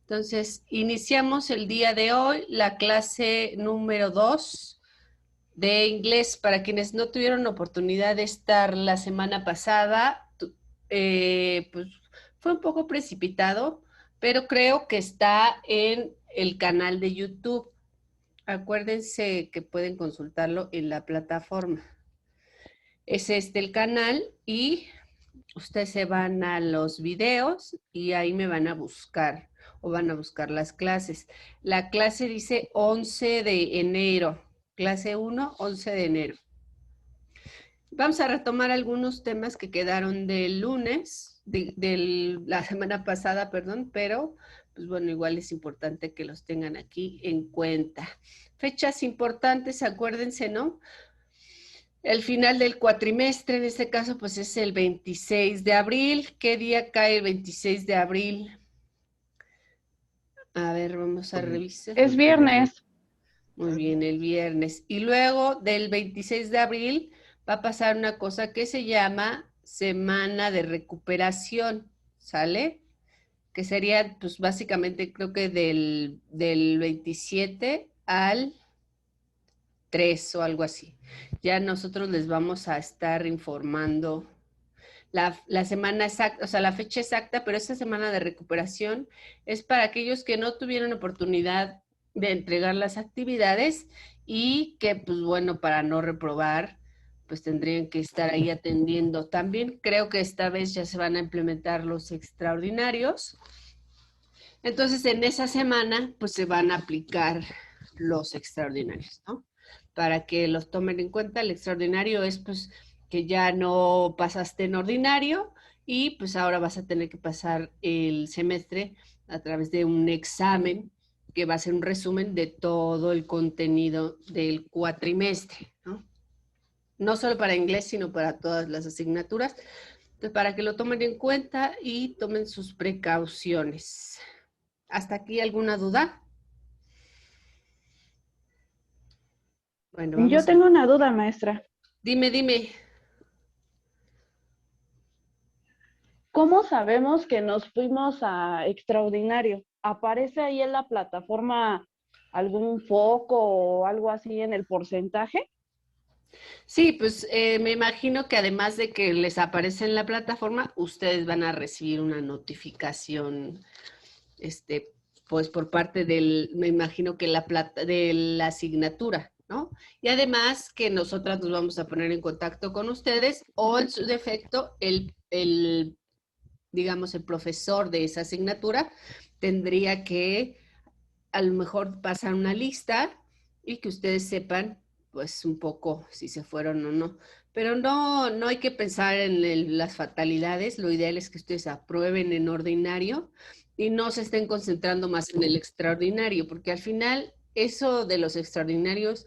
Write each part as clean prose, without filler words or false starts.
Entonces, iniciamos el día de hoy la clase número 2 de inglés. Para quienes no tuvieron oportunidad de estar la semana pasada, pues fue un poco precipitado, pero creo que está en el canal de YouTube. Acuérdense que pueden consultarlo en la plataforma. Es este el canal y ustedes se van a los videos y ahí me van a buscar o van a buscar las clases. La clase dice 11 de enero, clase 1, 11 de enero. Vamos a retomar algunos temas que quedaron del lunes, de la semana pasada, perdón, pero pues bueno, igual es importante que los tengan aquí en cuenta. Fechas importantes, acuérdense, ¿no? El final del cuatrimestre, en este caso, pues es el 26 de abril. ¿Qué día cae el 26 de abril? A ver, vamos a revisar. Es viernes. Muy bien, el viernes. Y luego del 26 de abril va a pasar una cosa que se llama Semana de Recuperación, ¿sale? Que sería, pues básicamente creo que del 27 al 3 o algo así. Ya nosotros les vamos a estar informando la semana exacta, o sea, la fecha exacta, pero esa semana de recuperación es para aquellos que no tuvieron oportunidad de entregar las actividades y que, pues bueno, para no reprobar, pues tendrían que estar ahí atendiendo. También creo que esta vez ya se van a implementar los extraordinarios. Entonces, en esa semana, pues se van a aplicar los extraordinarios, ¿no? Para que los tomen en cuenta. El extraordinario es, pues, que ya no pasaste en ordinario y pues ahora vas a tener que pasar el semestre a través de un examen que va a ser un resumen de todo el contenido del cuatrimestre, ¿no? No solo para inglés, sino para todas las asignaturas. Entonces, para que lo tomen en cuenta y tomen sus precauciones. ¿Hasta aquí alguna duda? Bueno, Yo vamos a... tengo una duda, maestra. Dime. ¿Cómo sabemos que nos fuimos a extraordinario? ¿Aparece ahí en la plataforma algún foco o algo así en el porcentaje? Sí, pues me imagino que además de que les aparece en la plataforma, ustedes van a recibir una notificación, este, pues por parte me imagino que de la asignatura, ¿no? Y además que nosotras nos vamos a poner en contacto con ustedes o en su defecto, digamos, el profesor de esa asignatura tendría que a lo mejor pasar una lista y que ustedes sepan, pues, un poco si se fueron o no. Pero no hay que pensar en las fatalidades. Lo ideal es que ustedes aprueben en ordinario y no se estén concentrando más en el extraordinario, porque al final eso de los extraordinarios,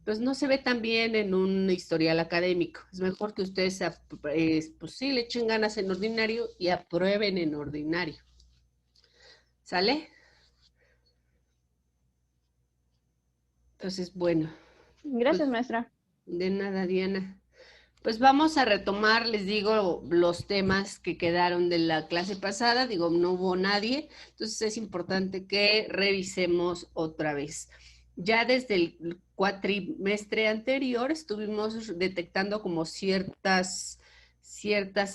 pues no se ve tan bien en un historial académico. Es mejor que ustedes, pues sí, le echen ganas en ordinario y aprueben en ordinario. ¿Sale? Entonces, bueno, Gracias, pues maestra. de nada, Diana. Pues vamos a retomar, les digo, los temas que quedaron de la clase pasada. Digo, no hubo nadie, entonces es importante que revisemos otra vez. Ya desde el cuatrimestre anterior estuvimos detectando como ciertas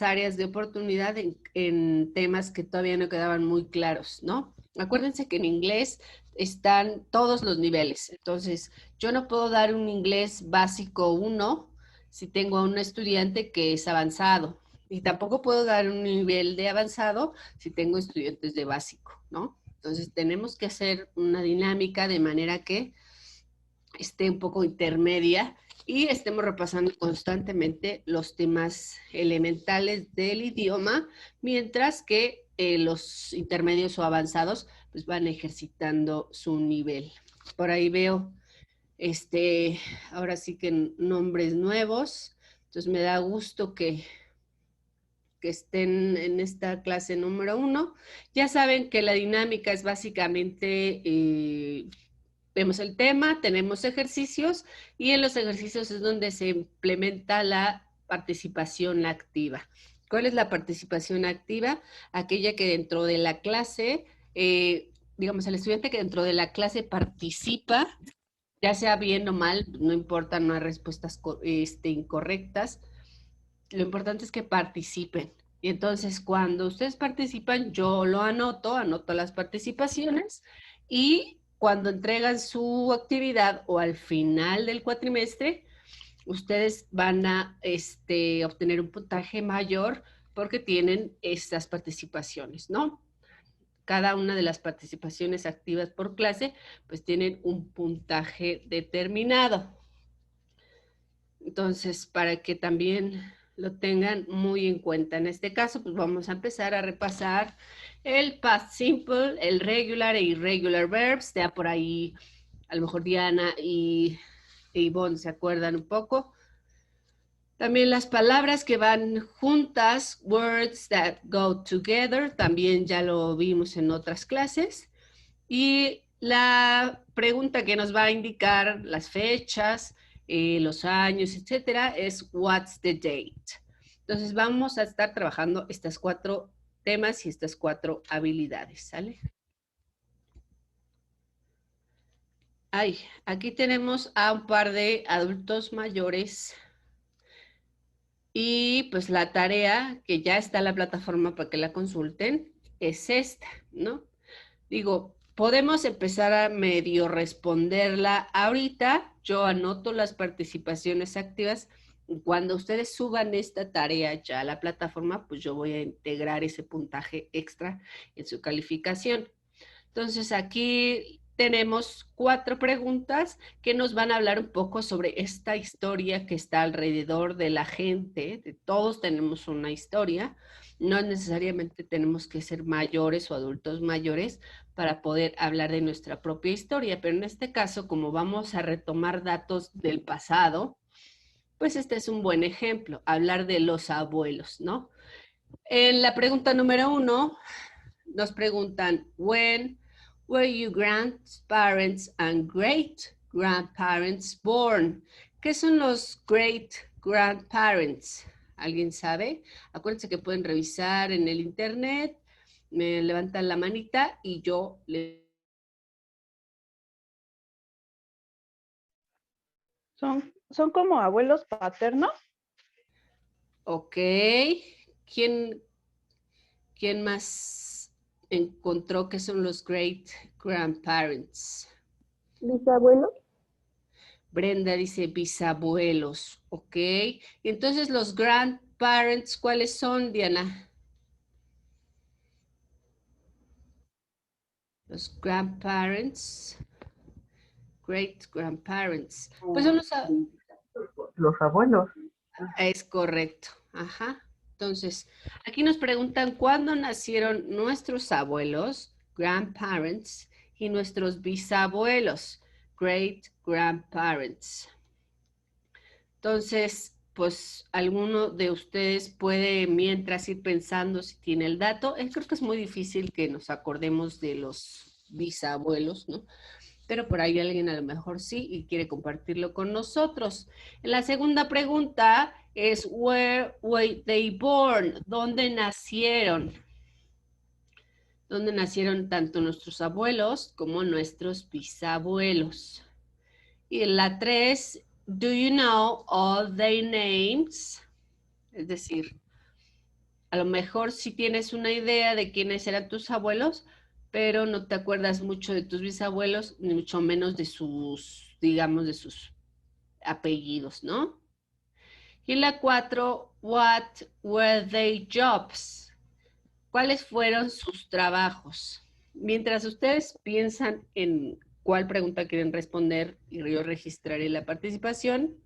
áreas de oportunidad en temas que todavía no quedaban muy claros, ¿no? Acuérdense que en inglés están todos los niveles, entonces yo no puedo dar un inglés básico 1 si tengo a un estudiante que es avanzado. Y tampoco puedo dar un nivel de avanzado si tengo estudiantes de básico, ¿no? Entonces tenemos que hacer una dinámica de manera que esté un poco intermedia y estemos repasando constantemente los temas elementales del idioma, mientras que los intermedios o avanzados pues van ejercitando su nivel. Por ahí veo ahora sí que nombres nuevos. Entonces me da gusto que estén en esta clase número 1. Ya saben que la dinámica es básicamente, vemos el tema, tenemos ejercicios y en los ejercicios es donde se implementa la participación activa. ¿Cuál es la participación activa? Aquella que dentro de la clase digamos, el estudiante que dentro de la clase participa, ya sea bien o mal, no importa, no hay respuestas incorrectas. Lo importante es que participen. Y entonces, cuando ustedes participan, yo lo anoto, anoto las participaciones y cuando entregan su actividad o al final del cuatrimestre, ustedes van a obtener un puntaje mayor porque tienen estas participaciones, ¿no? Cada una de las participaciones activas por clase, pues tienen un puntaje determinado. Entonces, para que también lo tengan muy en cuenta. En este caso, pues vamos a empezar a repasar el past simple, el regular e irregular verbs. Ya por ahí, a lo mejor Diana e Ivonne se acuerdan un poco. También las palabras que van juntas, words that go together, también ya lo vimos en otras clases. Y la pregunta que nos va a indicar las fechas, los años, etcétera, es what's the date. Entonces vamos a estar trabajando estas 4 temas y estas 4 habilidades, ¿sale? Ay, aquí tenemos a un par de adultos mayores y pues la tarea que ya está en la plataforma para que la consulten es esta, ¿no? Digo, podemos empezar a medio responderla ahorita. Yo anoto las participaciones activas. Cuando ustedes suban esta tarea ya a la plataforma, pues yo voy a integrar ese puntaje extra en su calificación. Entonces aquí tenemos 4 preguntas que nos van a hablar un poco sobre esta historia que está alrededor de la gente. De todos tenemos una historia. No necesariamente tenemos que ser mayores o adultos mayores para poder hablar de nuestra propia historia, pero en este caso, como vamos a retomar datos del pasado, pues este es un buen ejemplo, hablar de los abuelos, ¿no? En la pregunta número 1 nos preguntan, when were your grandparents and great grandparents born? ¿Qué son los great grandparents? ¿Alguien sabe? Acuérdense que pueden revisar en el internet, me levantan la manita y yo les... Son como abuelos paternos. Ok, ¿quién, quién más encontró que son los great grandparents? Bisabuelo. Brenda dice bisabuelos, ok. Entonces los grandparents, ¿cuáles son, Diana? Los grandparents, great grandparents. Pues son Los abuelos. es correcto, ajá. Entonces, aquí nos preguntan cuándo nacieron nuestros abuelos, grandparents, y nuestros bisabuelos, great grandparents. Entonces, pues alguno de ustedes puede mientras ir pensando si tiene el dato. Creo que es muy difícil que nos acordemos de los bisabuelos, ¿no? Pero por ahí alguien a lo mejor sí y quiere compartirlo con nosotros. La segunda pregunta es, where were they born? ¿Dónde nacieron? ¿Dónde nacieron tanto nuestros abuelos como nuestros bisabuelos? Y la 3, do you know all their names? Es decir, a lo mejor sí tienes una idea de quiénes eran tus abuelos, pero no te acuerdas mucho de tus bisabuelos, ni mucho menos de sus, digamos, de sus apellidos, ¿no? Y la 4, what were their jobs? ¿Cuáles fueron sus trabajos? Mientras ustedes piensan en cuál pregunta quieren responder y yo registraré la participación,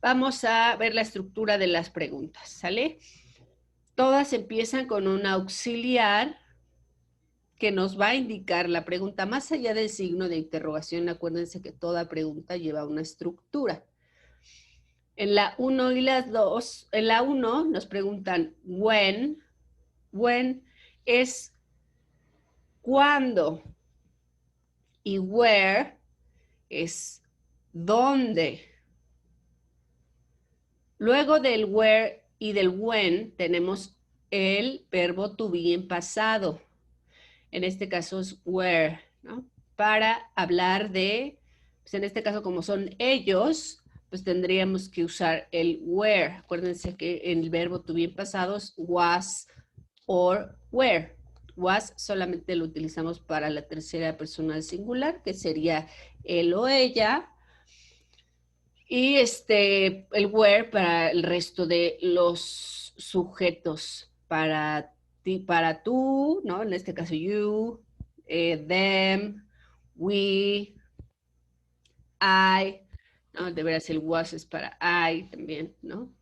vamos a ver la estructura de las preguntas, ¿sale? Todas empiezan con un auxiliar que nos va a indicar la pregunta. Más allá del signo de interrogación, acuérdense que toda pregunta lleva una estructura. En la 1 y las 2, en la 1 nos preguntan when. When es cuándo. Y where es dónde. Luego del where y del when tenemos el verbo to be en pasado. en este caso es were, ¿no? Para hablar de, pues en este caso como son ellos, pues tendríamos que usar el were. Acuérdense que en el verbo to be en pasado es was or were. Was solamente lo utilizamos para la tercera persona del singular, que sería él o ella. Y el were para el resto de los sujetos, para ti, para tú, ¿no? En este caso you, them, we, I, ¿no? De veras el was es para I también, ¿no?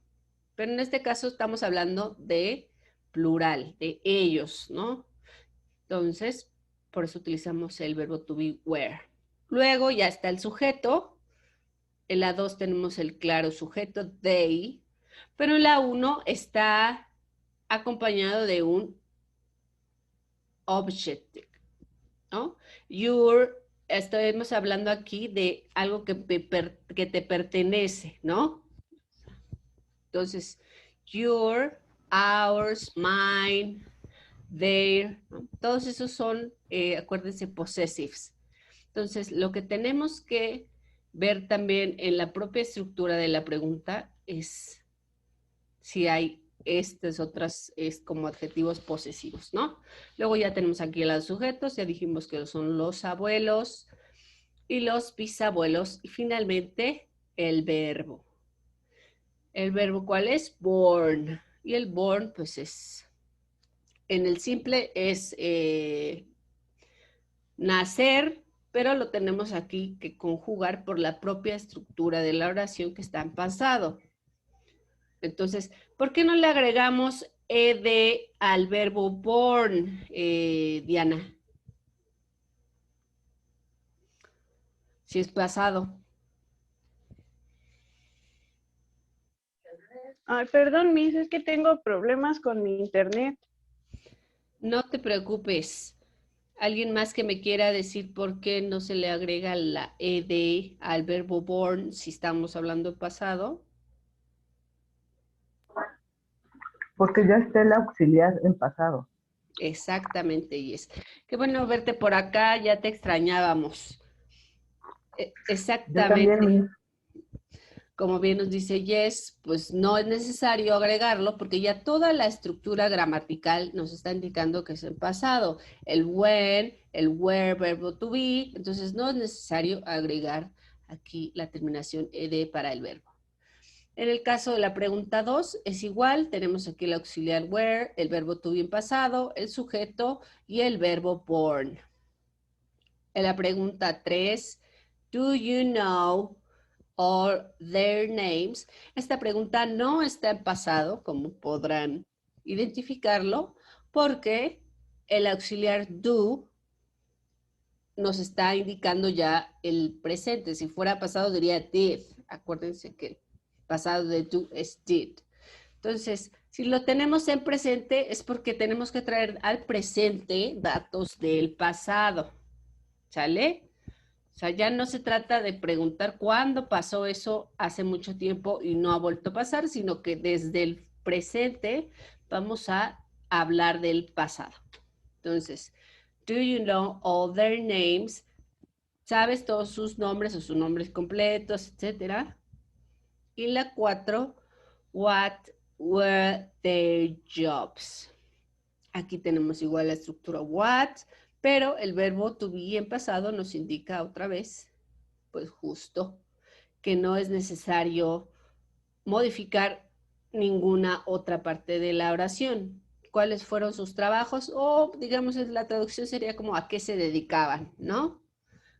Pero en este caso estamos hablando de plural, de ellos, ¿no? Entonces, por eso utilizamos el verbo to be were. Luego ya está el sujeto. En la 2 tenemos el claro sujeto, they, pero en la 1 está acompañado de un object, ¿no? Your, estamos hablando aquí de algo que te pertenece, ¿no? Entonces, your, ours, mine, their, ¿no? Todos esos son, acuérdense, possessives. Entonces, lo que tenemos que ver también en la propia estructura de la pregunta es si hay estas otras como adjetivos posesivos, ¿no? Luego ya tenemos aquí los sujetos, ya dijimos que son los abuelos y los bisabuelos y finalmente el verbo. ¿El verbo cuál es? Born. Y el born pues es, en el simple es nacer, pero lo tenemos aquí que conjugar por la propia estructura de la oración que está en pasado. Entonces, ¿por qué no le agregamos ed al verbo born, Diana? Si es pasado. Ay, perdón, Miss, es que tengo problemas con mi internet. No te preocupes. ¿Alguien más que me quiera decir por qué no se le agrega la ed al verbo born si estamos hablando de pasado? Porque ya está el auxiliar en pasado. Exactamente, Yes. Qué bueno verte por acá, ya te extrañábamos. Yo Exactamente. también, Como bien nos dice Yes, pues no es necesario agregarlo porque ya toda la estructura gramatical nos está indicando que es en pasado. El when, el where, verbo to be, entonces no es necesario agregar aquí la terminación ed para el verbo. En el caso de la pregunta 2 es igual, tenemos aquí el auxiliar where, el verbo to be en pasado, el sujeto y el verbo born. En la pregunta 3, do you know or their names? Esta pregunta no está en pasado, como podrán identificarlo, porque el auxiliar do nos está indicando ya el presente. Si fuera pasado diría did. Acuérdense que el pasado de do es did. Entonces, si lo tenemos en presente es porque tenemos que traer al presente datos del pasado. ¿Sale? O sea, ya no se trata de preguntar cuándo pasó eso hace mucho tiempo y no ha vuelto a pasar, sino que desde el presente vamos a hablar del pasado. Entonces, do you know all their names? ¿Sabes todos sus nombres o sus nombres completos, etcétera? Y la 4, what were their jobs? Aquí tenemos igual la estructura what, pero el verbo to be en pasado nos indica otra vez, pues justo, que no es necesario modificar ninguna otra parte de la oración. ¿Cuáles fueron sus trabajos? O, digamos, la traducción sería como a qué se dedicaban, ¿no?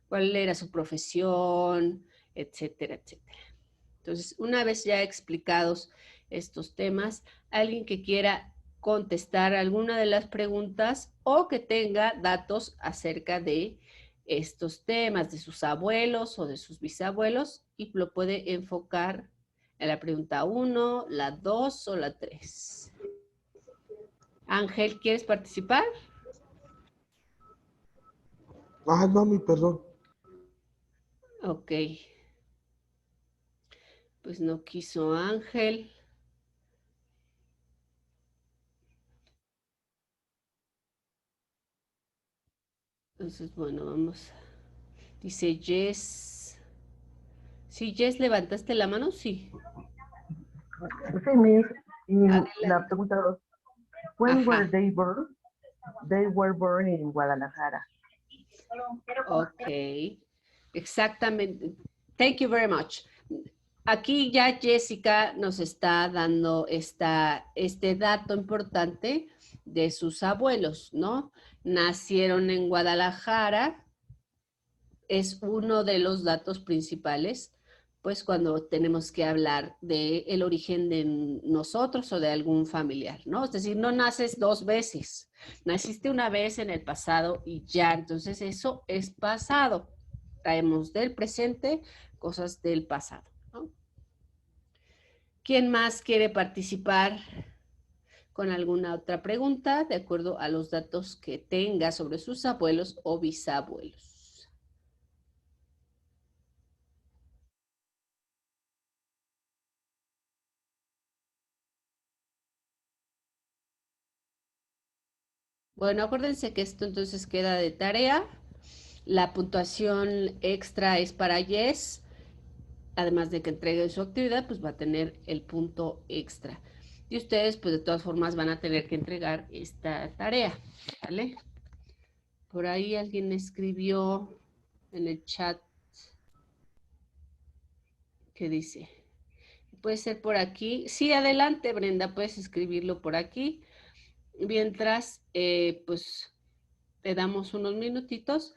¿Cuál era su profesión? Etcétera, etcétera. Entonces, una vez ya explicados estos temas, alguien que quiera contestar alguna de las preguntas o que tenga datos acerca de estos temas, de sus abuelos o de sus bisabuelos, y lo puede enfocar en la pregunta 1, la 2 o la 3. Ángel, ¿quieres participar? Ah, mami, perdón. Ok. Pues no quiso Ángel. Entonces, bueno, vamos. Dice Jess. Sí, Jess, ¿levantaste la mano? Sí. Sí, Miss. Y la Adelante. pregunta 2. When were Ajá. they born? They were born in Guadalajara. Ok. Exactamente. Thank you very much. Aquí ya Jessica nos está dando este dato importante de sus abuelos, ¿no? Nacieron en Guadalajara, es uno de los datos principales, pues cuando tenemos que hablar del origen de nosotros o de algún familiar, ¿no? Es decir, no naces dos veces, naciste una vez en el pasado y ya, entonces eso es pasado. Traemos del presente cosas del pasado, ¿no? ¿Quién más quiere participar con alguna otra pregunta de acuerdo a los datos que tenga sobre sus abuelos o bisabuelos? Bueno, acuérdense que esto entonces queda de tarea. La puntuación extra es para Yes. Además de que entregue su actividad, pues va a tener el punto extra. Y ustedes, pues de todas formas, van a tener que entregar esta tarea, ¿vale? Por ahí alguien escribió en el chat que dice, puede ser por aquí. Sí, adelante, Brenda, puedes escribirlo por aquí. Mientras, pues, te damos unos minutitos.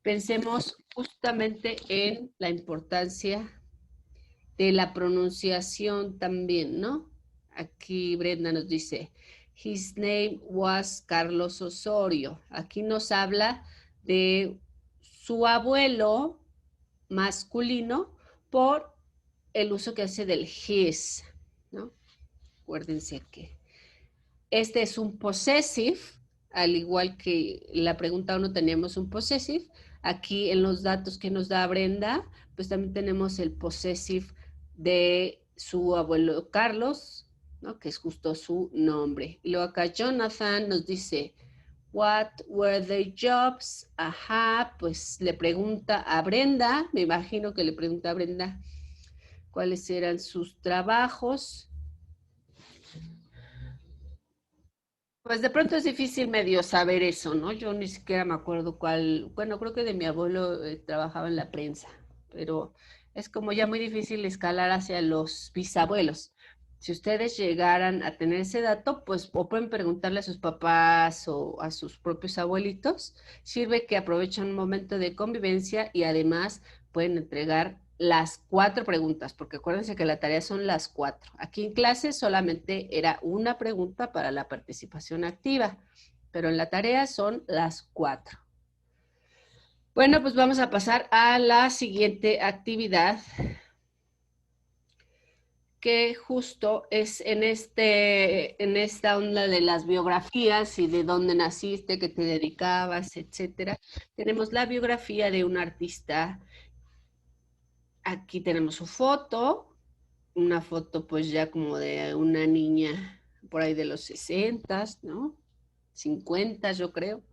Pensemos justamente en la importancia de la pronunciación también, ¿no? Aquí Brenda nos dice, his name was Carlos Osorio. Aquí nos habla de su abuelo masculino por el uso que hace del his, ¿no? Acuérdense que este es un possessive, al igual que la pregunta 1 teníamos un possessive. Aquí en los datos que nos da Brenda, pues también tenemos el possessive de su abuelo Carlos, ¿no? Que es justo su nombre. Y luego acá Jonathan nos dice, what were the jobs? Ajá, pues le pregunta a Brenda, me imagino que le pregunta a Brenda cuáles eran sus trabajos. Pues de pronto es difícil medio saber eso, ¿no? Yo ni siquiera me acuerdo cuál, bueno, creo que de mi abuelo trabajaba en la prensa, pero es como ya muy difícil escalar hacia los bisabuelos. Si ustedes llegaran a tener ese dato, pues o pueden preguntarle a sus papás o a sus propios abuelitos. Sirve que aprovechan un momento de convivencia y además pueden entregar las 4 preguntas, porque acuérdense que la tarea son las 4. Aquí en clase solamente era una pregunta para la participación activa, pero en la tarea son las 4. Bueno, pues vamos a pasar a la siguiente actividad, que justo es en esta onda de las biografías y de dónde naciste, qué te dedicabas, etcétera. Tenemos la biografía de un artista. Aquí tenemos su foto, una foto pues ya como de una niña por ahí de los 60, ¿no? 50 yo creo.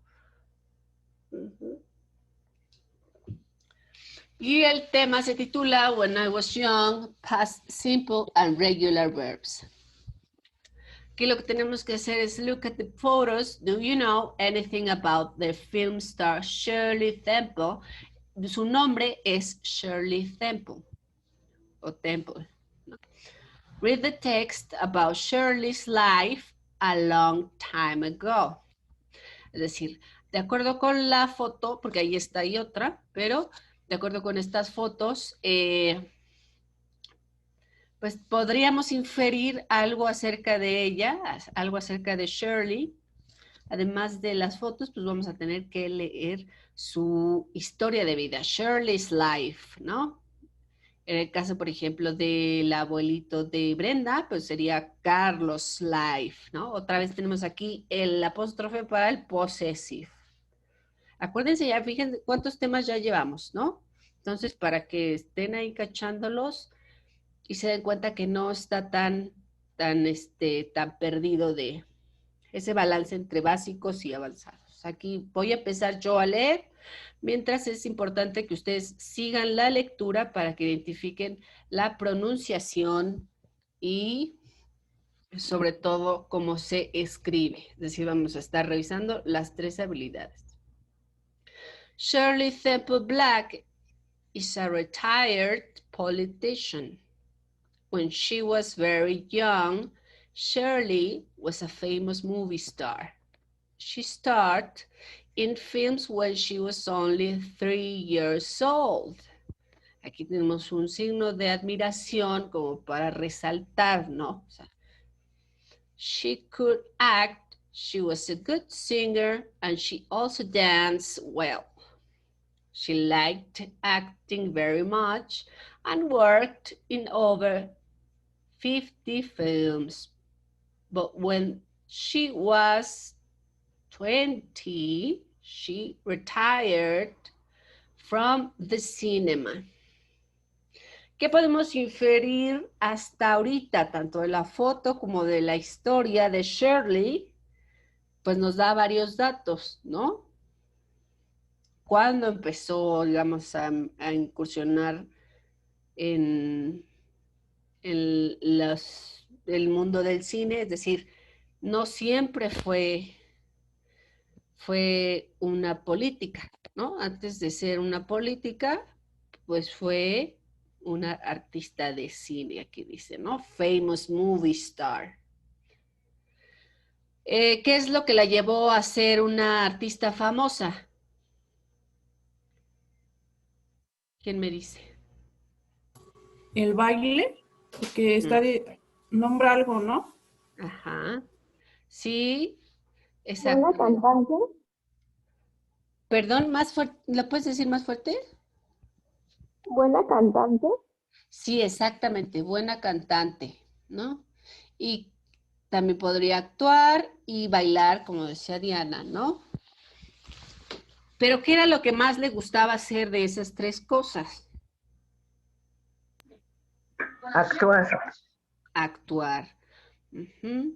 Y el tema se titula When I Was Young, Past Simple and Regular Verbs. Aquí lo que tenemos que hacer es look at the photos. Do you know anything about the film star Shirley Temple? Su nombre es Shirley Temple o Temple. Read the text about Shirley's life a long time ago. Es decir, de acuerdo con la foto, porque ahí está y otra, pero de acuerdo con estas fotos, pues podríamos inferir algo acerca de ella, algo acerca de Shirley. Además de las fotos, pues vamos a tener que leer su historia de vida, Shirley's life, ¿no? En el caso, por ejemplo, del abuelito de Brenda, pues sería Carlos Life, ¿no? Otra vez tenemos aquí el apóstrofe para el possessive. Acuérdense ya, fíjense cuántos temas ya llevamos, ¿no? Entonces, para que estén ahí cachándolos y se den cuenta que no está tan perdido de ese balance entre básicos y avanzados. Aquí voy a empezar yo a leer, mientras es importante que ustedes sigan la lectura para que identifiquen la pronunciación y sobre todo cómo se escribe. Es decir, vamos a estar revisando las 3 habilidades. Shirley Temple Black is a retired politician. When she was very young, Shirley was a famous movie star. She starred in films when she was only 3 years old. Aquí tenemos un signo de admiración como para resaltar, ¿no? O sea, she could act, she was a good singer, and she also danced well. She liked acting very much and worked in over 50 films. But when she was 20, she retired from the cinema. ¿Qué podemos inferir hasta ahorita, tanto de la foto como de la historia de Shirley? Pues nos da varios datos, ¿no? Cuando empezó, digamos, a incursionar en el mundo del cine, es decir, no siempre fue una política, ¿no? Antes de ser una política, pues fue una artista de cine, aquí dice, ¿no? Famous movie star. ¿Qué es lo que la llevó a ser una artista famosa? ¿Quién me dice? El baile, porque está de, nombra algo, ¿no? Ajá. Sí, exacto. ¿Buena cantante? Perdón, más fuerte, ¿lo puedes decir más fuerte? ¿Buena cantante? Sí, exactamente, buena cantante, ¿no? Y también podría actuar y bailar, como decía Diana, ¿no? Pero ¿qué era lo que más le gustaba hacer de esas 3 cosas? Actuar. Actuar. Ujú.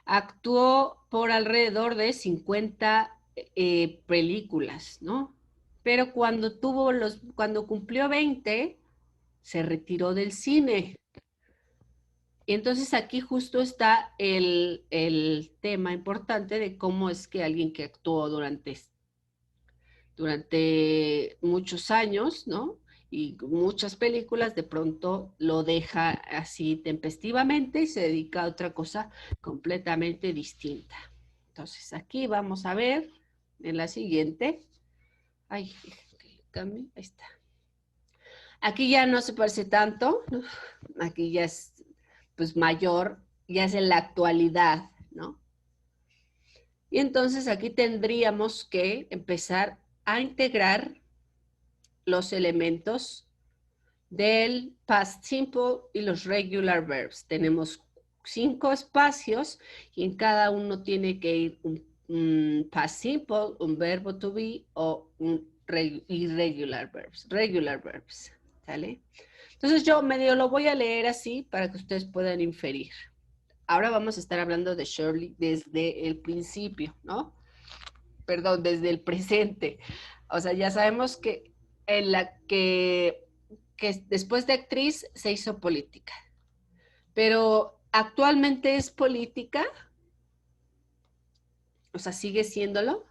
Actuó por alrededor de 50 películas, ¿no? Pero cuando cumplió 20, se retiró del cine. Y entonces aquí justo está el tema importante de cómo es que alguien que actuó durante muchos años, ¿no? Y muchas películas, de pronto lo deja así tempestivamente y se dedica a otra cosa completamente distinta. Entonces aquí vamos a ver en la siguiente. Ay, cambie, ahí está. Aquí ya no se parece tanto, ¿no? Aquí ya es pues mayor, ya es en la actualidad, ¿no? Y entonces aquí tendríamos que empezar a integrar los elementos del past simple y los regular verbs. Tenemos 5 espacios y en cada uno tiene que ir un past simple, un verbo to be o un irregular verbs, regular verbs, ¿sale? Entonces yo medio lo voy a leer así para que ustedes puedan inferir. Ahora vamos a estar hablando de Shirley desde el principio, ¿no? Perdón, desde el presente. O sea, ya sabemos que en la que después de actriz se hizo política. Pero actualmente es política, o sea, sigue siéndolo.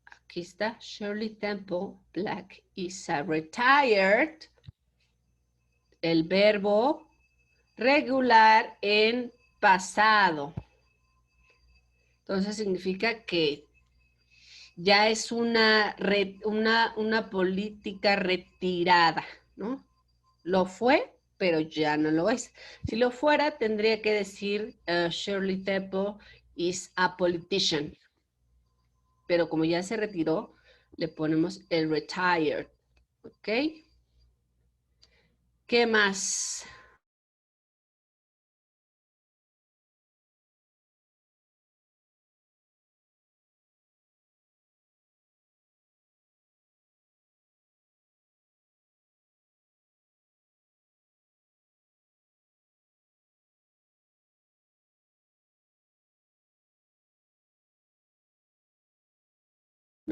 Aquí está, Shirley Temple Black is a retired, el verbo regular en pasado. Entonces significa que ya es una política retirada, ¿no? Lo fue, pero ya no lo es. Si lo fuera, tendría que decir Shirley Temple is a politician. Pero como ya se retiró, le ponemos el retired, ¿ok? ¿Qué más?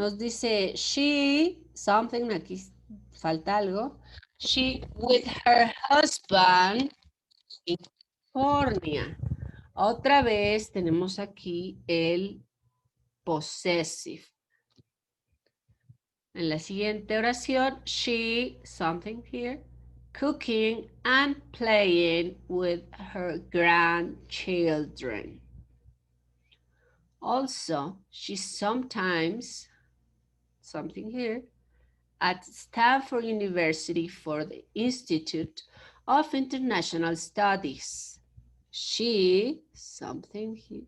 Nos dice, she, something, aquí falta algo. She with her husband in California. Otra vez tenemos aquí el possessive. En la siguiente oración, she, something here, cooking and playing with her grandchildren. Also, she sometimes, something here, at Stanford University for the Institute of International Studies. She, something here,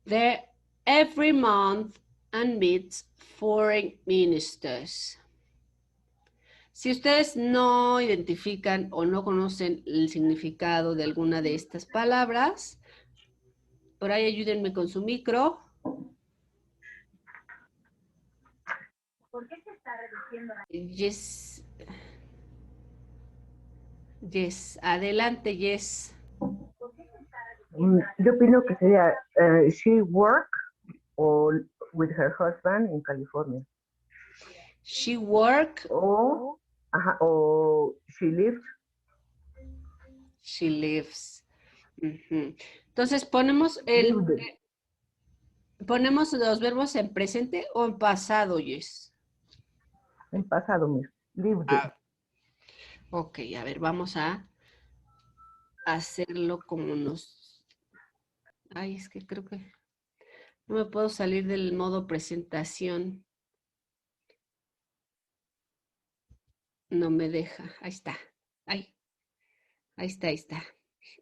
there every month and meets foreign ministers. Si ustedes no identifican o no conocen el significado de alguna de estas palabras, por ahí ayúdenme con su micro. ¿Por qué se está reduciendo? Yes. Yes. Adelante, Yes. Yo opino que sería she work o with her husband in California. She work. O she lives. She lives. Entonces ponemos ponemos los verbos en presente o en pasado, Yes. En pasado, mismo. Lived. Ok, a ver, vamos a hacerlo como nos... Ay, es que creo que no me puedo salir del modo presentación. No me deja. Ahí está. Ahí está, ahí está.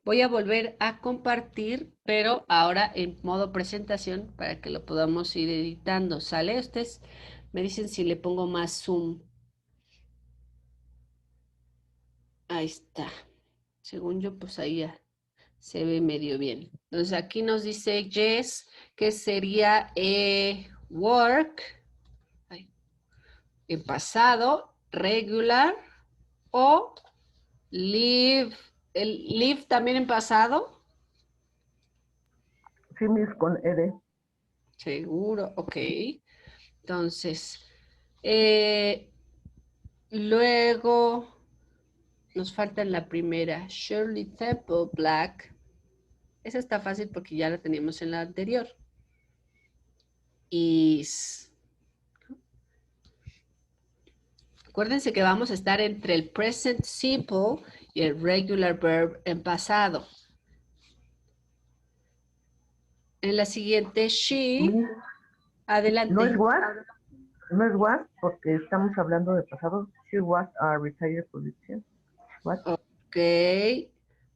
Voy a volver a compartir, pero ahora en modo presentación para que lo podamos ir editando. ¿Sale? Ustedes me dicen si le pongo más zoom. Ahí está. Según yo, pues ahí ya se ve medio bien. Entonces aquí nos dice Yes, que sería work, en pasado, regular, o live. ¿El live también en pasado? Sí, mis con ed. Seguro, ok. Entonces, luego nos falta en la primera, Shirley Temple Black. Esa está fácil porque ya la teníamos en la anterior. Is. Acuérdense que vamos a estar entre el present simple y el regular verb en pasado. En la siguiente, she. Adelante. No es was porque estamos hablando de pasado. She was a retired politician. What? Ok.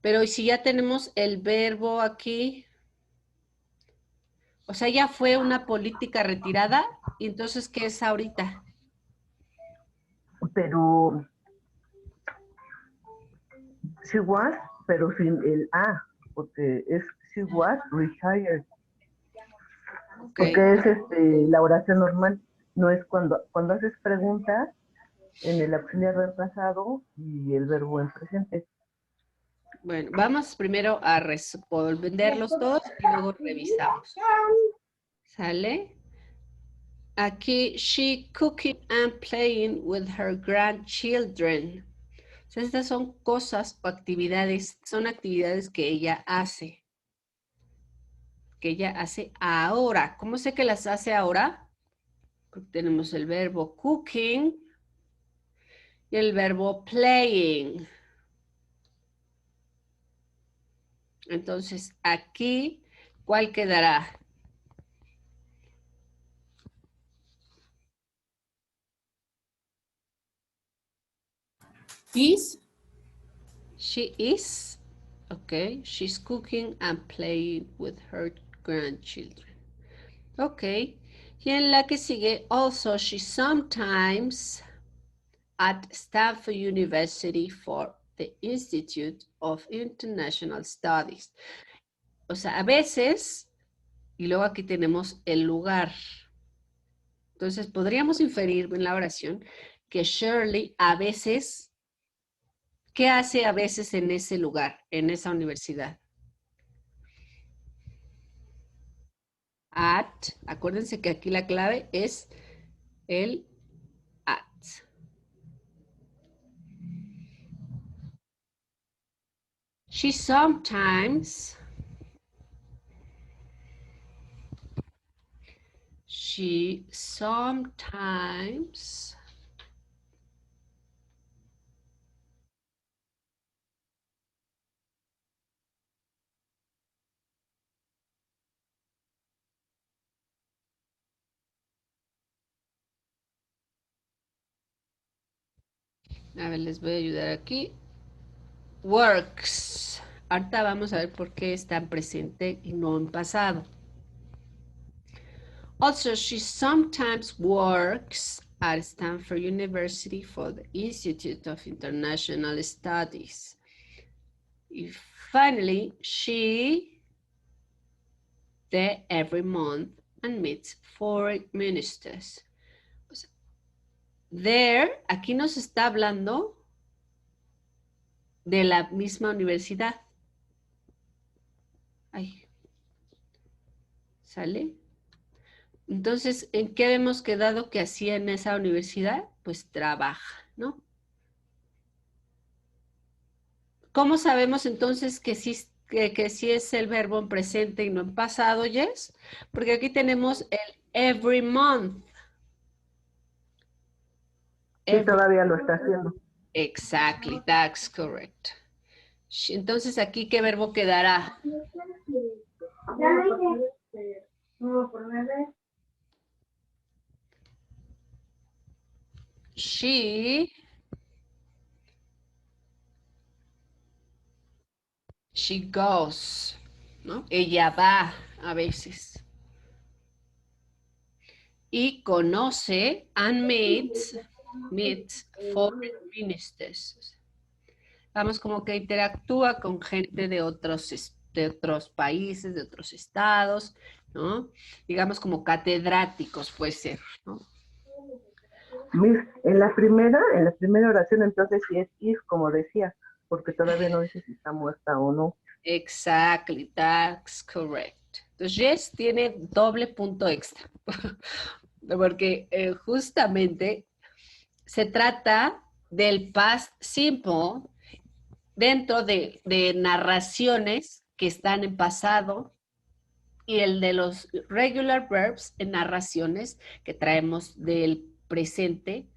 Pero si ya tenemos el verbo aquí, o sea, ya fue una política retirada, y entonces, ¿qué es ahorita? Pero she was, pero sin el A, porque es she was retired. Okay. Porque es la oración normal, no es cuando haces preguntas en el auxiliar del pasado y el verbo en presente. Bueno, vamos primero a responderlos todos y luego revisamos. ¿Sale? Aquí, she cooking and playing with her grandchildren. O sea, estas son cosas o actividades, son actividades que ella hace. Que ella hace ahora. ¿Cómo sé que las hace ahora? Porque tenemos el verbo cooking y el verbo playing. Entonces, aquí, ¿cuál quedará? Is. She is. Okay, she's cooking and playing with her grandchildren. Okay, y en la que sigue, also she sometimes at Stanford University for the Institute of International Studies. O sea, a veces, y luego aquí tenemos el lugar. Entonces, podríamos inferir en la oración que Shirley a veces, ¿qué hace a veces en ese lugar, en esa universidad? Acuérdense que aquí la clave es el at. She sometimes a ver, les voy a ayudar aquí. Works. Ahorita vamos a ver por qué está en presente y no en pasado. Also, she sometimes works at Stanford University for the Institute of International Studies. Y finally, she there every month and meets foreign ministers. O sea, there, aquí nos está hablando de la misma universidad. Ay. ¿Sale? Entonces, ¿en qué hemos quedado que hacía en esa universidad? Pues trabaja, ¿no? ¿Cómo sabemos entonces que sí es el verbo en presente y no en pasado, Jess? Porque aquí tenemos el every month. Sí, todavía lo está haciendo. Exactly, that's correct. Entonces, ¿aquí qué verbo quedará? She goes, ¿no? Ella va a veces. Y conoce and meets foreign ministers. Vamos, como que interactúa con gente de otros países, de otros estados, ¿no? Digamos como catedráticos puede ser, ¿no? Miss, en la primera oración entonces sí es if, como decía, porque todavía no dice si está muerta o no. Exactly, that's correct. Entonces, Jess tiene doble punto extra, porque justamente se trata del past simple dentro de narraciones que están en pasado y el de los regular verbs en narraciones que traemos del presente,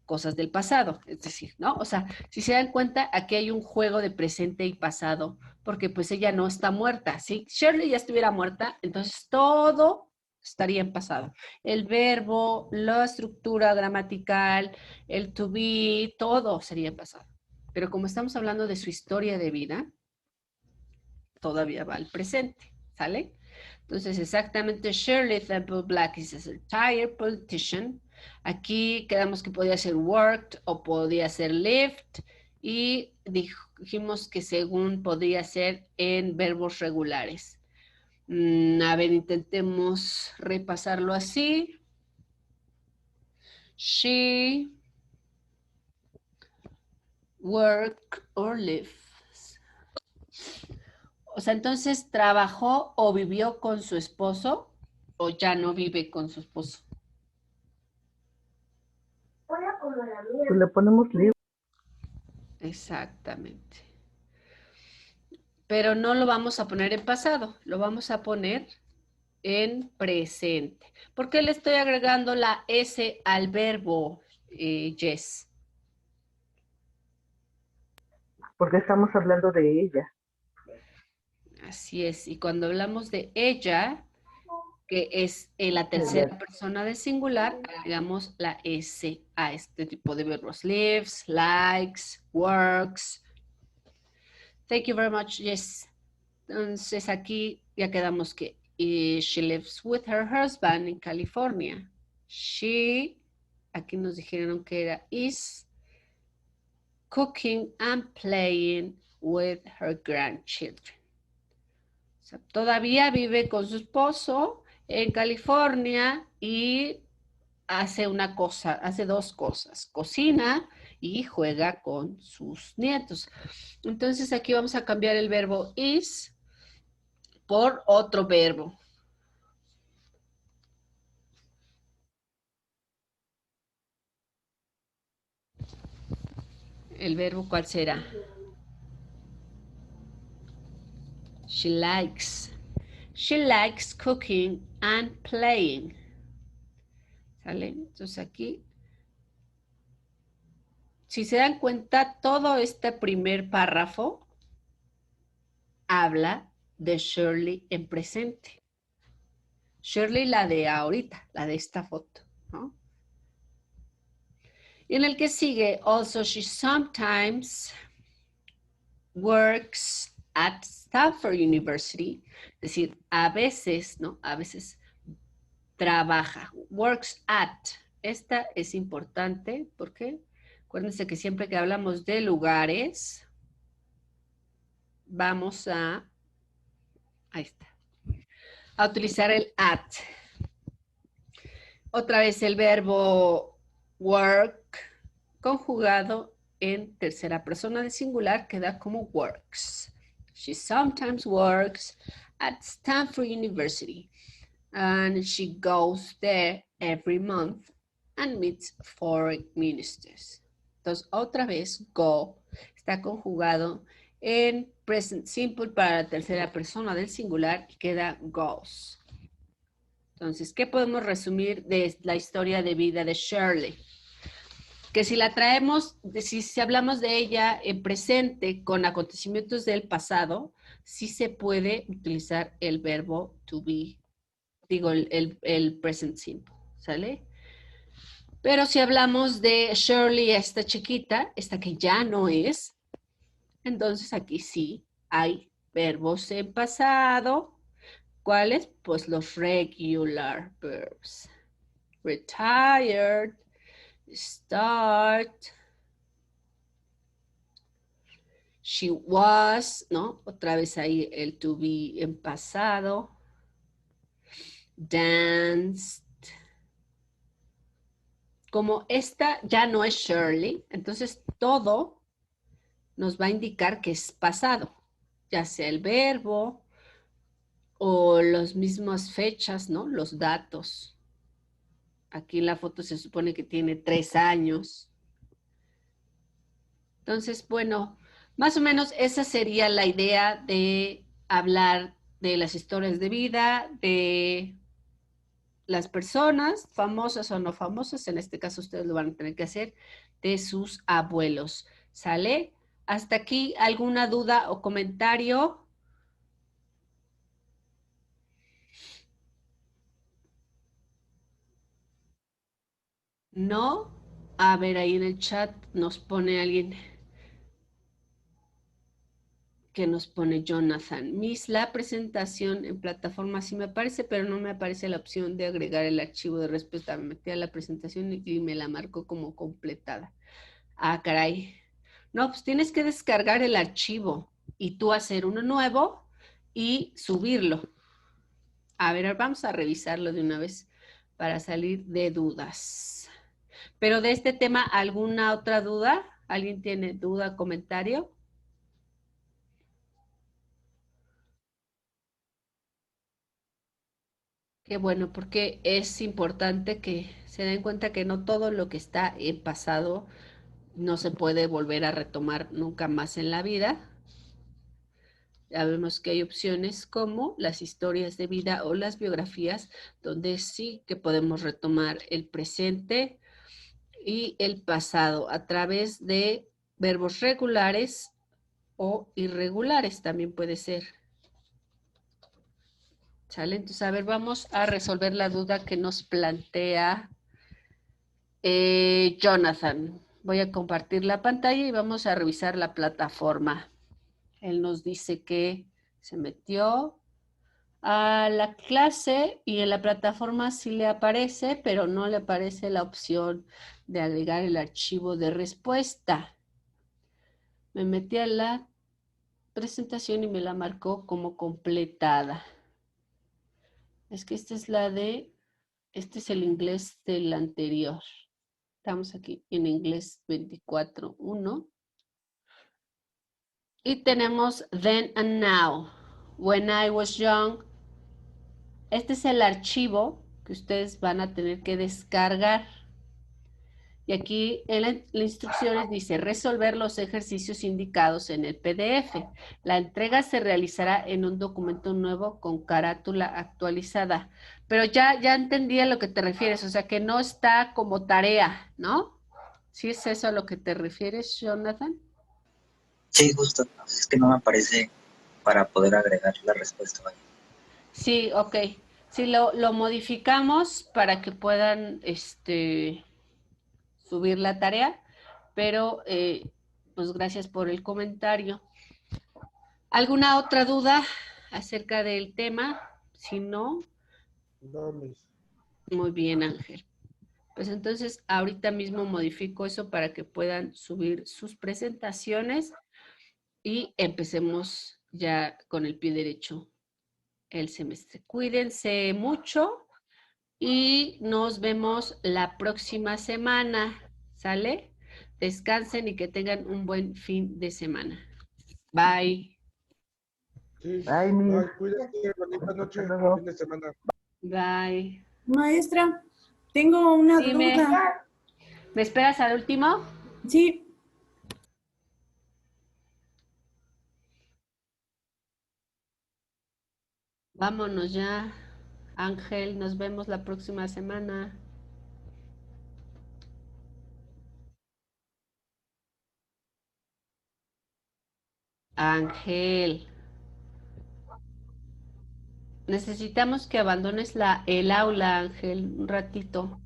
cosas del pasado, es decir, ¿no? O sea, si se dan cuenta, aquí hay un juego de presente y pasado, porque pues ella no está muerta, ¿sí? Shirley ya estuviera muerta, entonces todo estaría en pasado. El verbo, la estructura gramatical, el to be, todo sería en pasado. Pero como estamos hablando de su historia de vida, todavía va al presente, ¿sale? Entonces, exactamente, Shirley Temple Black is a retired politician. Aquí quedamos que podía ser worked o podía ser lived y dijimos que según podía ser en verbos regulares. A ver, intentemos repasarlo así. She work or lives. O sea, entonces, ¿trabajó o vivió con su esposo o ya no vive con su esposo? Pues le ponemos libre. Exactamente. Pero no lo vamos a poner en pasado, lo vamos a poner en presente. ¿Por qué le estoy agregando la S al verbo, Jess? Porque estamos hablando de ella. Así es, y cuando hablamos de ella, que es la tercera persona del singular, agregamos la S a este tipo de verbos. Lives, likes, works. Thank you very much, Jess. Entonces aquí ya quedamos que she lives with her husband in California. She, aquí nos dijeron que era is cooking and playing with her grandchildren. O sea, todavía vive con su esposo en California y hace dos cosas. Cocina y juega con sus nietos. Entonces aquí vamos a cambiar el verbo is por otro verbo. ¿El verbo cuál será? She likes. She likes cooking and playing. ¿Sale? Entonces aquí, si se dan cuenta, todo este primer párrafo habla de Shirley en presente. Shirley, la de ahorita, la de esta foto, ¿no? Y en el que sigue, also she sometimes works at Stanford University, es decir, a veces, ¿no? A veces trabaja, works at. Esta es importante porque acuérdense que siempre que hablamos de lugares, vamos a, ahí está, a utilizar el at. Otra vez el verbo work conjugado en tercera persona de singular queda como works. She sometimes works at Stanford University and she goes there every month and meets foreign ministers. Entonces, otra vez, go está conjugado en present simple para la tercera persona del singular y queda goes. Entonces, ¿qué podemos resumir de la historia de vida de Shirley? Que si la traemos, si hablamos de ella en presente con acontecimientos del pasado, sí se puede utilizar el verbo to be, digo, el present simple, ¿sale? Pero si hablamos de Shirley, esta chiquita, esta que ya no es, entonces aquí sí hay verbos en pasado. ¿Cuáles? Pues los regular verbs. Retired, start, she was, ¿no? Otra vez ahí el to be en pasado. Danced. Como esta ya no es Shirley, entonces todo nos va a indicar que es pasado, ya sea el verbo o las mismas fechas, ¿no? Los datos. Aquí en la foto se supone que tiene 3 años. Entonces, bueno, más o menos esa sería la idea de hablar de las historias de vida, de las personas, famosas o no famosas, en este caso ustedes lo van a tener que hacer, de sus abuelos. ¿Sale? ¿Hasta aquí alguna duda o comentario? ¿No? A ver, ahí en el chat nos pone alguien que nos pone Jonathan. Miss, la presentación en plataforma sí me aparece, pero no me aparece la opción de agregar el archivo de respuesta. Me metí a la presentación y me la marcó como completada. Ah, caray. No, pues tienes que descargar el archivo y tú hacer uno nuevo y subirlo. A ver, vamos a revisarlo de una vez para salir de dudas. Pero de este tema, ¿alguna otra duda? ¿Alguien tiene duda, comentario? Qué bueno, porque es importante que se den cuenta que no todo lo que está en pasado no se puede volver a retomar nunca más en la vida. Ya vemos que hay opciones como las historias de vida o las biografías, donde sí que podemos retomar el presente y el pasado a través de verbos regulares o irregulares también puede ser. ¿Sale? Entonces, a ver, vamos a resolver la duda que nos plantea Jonathan. Voy a compartir la pantalla y vamos a revisar la plataforma. Él nos dice que se metió a la clase y en la plataforma sí le aparece, pero no le aparece la opción de agregar el archivo de respuesta. Me metí a la presentación y me la marcó como completada. Es que esta es la de, este es el inglés del anterior. Estamos aquí en inglés 24.1. Y tenemos then and now. When I was young. Este es el archivo que ustedes van a tener que descargar. Y aquí en las instrucciones dice resolver los ejercicios indicados en el PDF. La entrega se realizará en un documento nuevo con carátula actualizada. Pero ya entendí a lo que te refieres, o sea que no está como tarea, ¿no? ¿Sí es eso a lo que te refieres, Jonathan? Sí, justo. Es que no me aparece para poder agregar la respuesta. Vaya. Sí, ok. Sí, lo modificamos para que puedan subir la tarea, pero pues gracias por el comentario. ¿Alguna otra duda acerca del tema? Si no, No, Miss. muy bien, Ángel. Pues entonces ahorita mismo modifico eso para que puedan subir sus presentaciones y empecemos ya con el pie derecho el semestre. Cuídense mucho y nos vemos la próxima semana. ¿Sale? Descansen y que tengan un buen fin de semana. Bye. Sí. Ay, Miss. Bye, cuídate. Bonita noche. Hasta luego. Fin de semana. Bye. Maestra, tengo una Dime. duda. ¿Me esperas al último? Sí, Vámonos ya. Ángel, nos vemos la próxima semana. Ángel, necesitamos que abandones el aula, Ángel, un ratito.